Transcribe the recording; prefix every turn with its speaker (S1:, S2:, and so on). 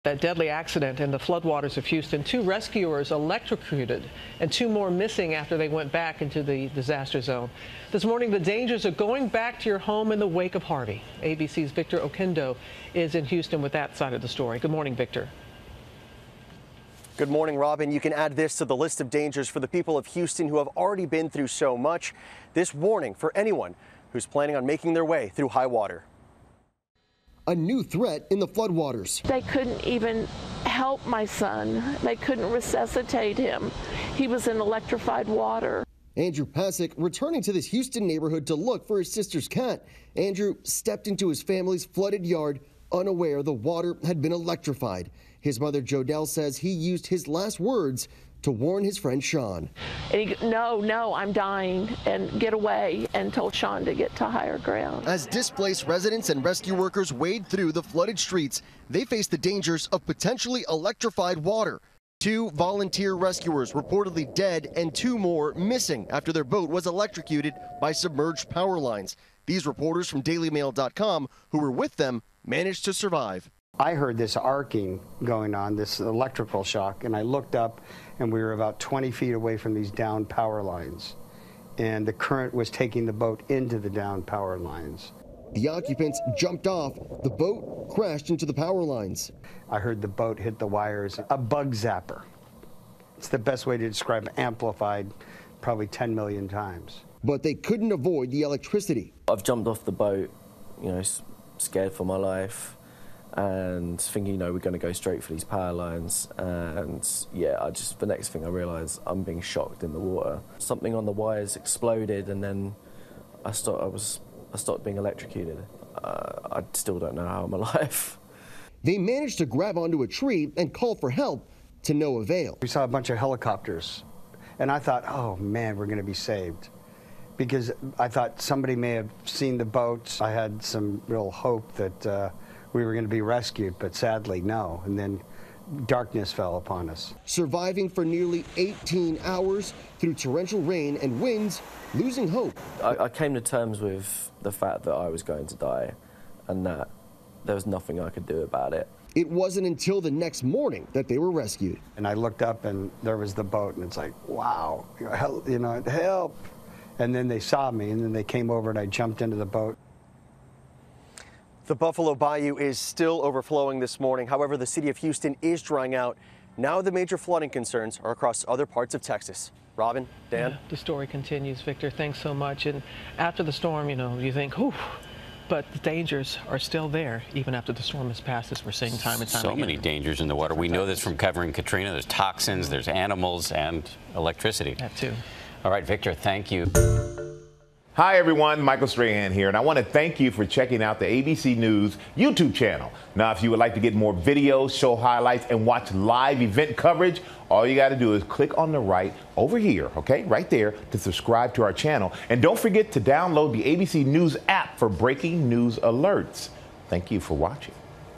S1: That deadly accident in the floodwaters of Houston, 2 rescuers electrocuted and 2 more missing after they went back into the disaster zone. This morning, the dangers of going back to your home in the wake of Harvey. ABC's Victor Okendo is in Houston with that side of the story. Good morning, Victor.
S2: Good morning, Robin. You can add this to the list of dangers for the people of Houston who have already been through so much. This warning for anyone who's planning on making their way through high water.
S3: A new threat in the floodwaters.
S4: They couldn't even help my son. They couldn't resuscitate him. He was in electrified water.
S3: Andrew Pasick returning to this Houston neighborhood to look for his sister's cat. Andrew stepped into his family's flooded yard, unaware the water had been electrified. His mother, Jodelle, says he used his last words to warn his friend Sean.
S4: And he, no, I'm dying, and get away, and told Sean to get to higher ground.
S3: As displaced residents and rescue workers wade through the flooded streets, they face the dangers of potentially electrified water. 2 volunteer rescuers reportedly dead and 2 more missing after their boat was electrocuted by submerged power lines. These reporters from DailyMail.com who were with them managed to survive.
S5: I heard this arcing going on, this electrical shock, and I looked up and we were about 20 feet away from these down power lines. And the current was taking the boat into the down power lines.
S3: The occupants jumped off. The boat crashed into the power lines.
S5: I heard the boat hit the wires. A bug zapper. It's the best way to describe amplified probably 10 million times.
S3: But they couldn't avoid the electricity.
S6: I've jumped off the boat, scared for my life, and thinking, we're going to go straight for these power lines. And yeah, the next thing I realised, I'm being shocked in the water. Something on the wires exploded, and then I stopped being electrocuted. I still don't know how I'm alive.
S3: They managed to grab onto a tree and call for help, to no avail.
S5: We saw a bunch of helicopters, and I thought, oh man, we're going to be saved. Because I thought somebody may have seen the boat. I had some real hope that we were going to be rescued, but sadly, no. And then darkness fell upon us.
S3: Surviving for nearly 18 hours through torrential rain and winds, losing hope.
S6: I came to terms with the fact that I was going to die and that there was nothing I could do about it.
S3: It wasn't until the next morning that they were rescued.
S5: And I looked up and there was the boat, and it's like, wow, help. And then they saw me, and then they came over and I jumped into the boat.
S2: The Buffalo Bayou is still overflowing this morning. However, the city of Houston is drying out. Now the major flooding concerns are across other parts of Texas. Robin, Dan?
S1: Yeah, the story continues, Victor. Thanks so much. And after the storm, you think, whew, but the dangers are still there, even after the storm has passed, as we're seeing time and time again.
S7: So many dangers in the water. We know this from covering Katrina. There's toxins, there's animals, and electricity.
S1: That too.
S7: All right, Victor, thank you.
S8: Hi, everyone. Michael Strahan here, and I want to thank you for checking out the ABC News YouTube channel. Now, if you would like to get more videos, show highlights, and watch live event coverage, all you got to do is click on the right over here, okay, right there, to subscribe to our channel. And don't forget to download the ABC News app for breaking news alerts. Thank you for watching.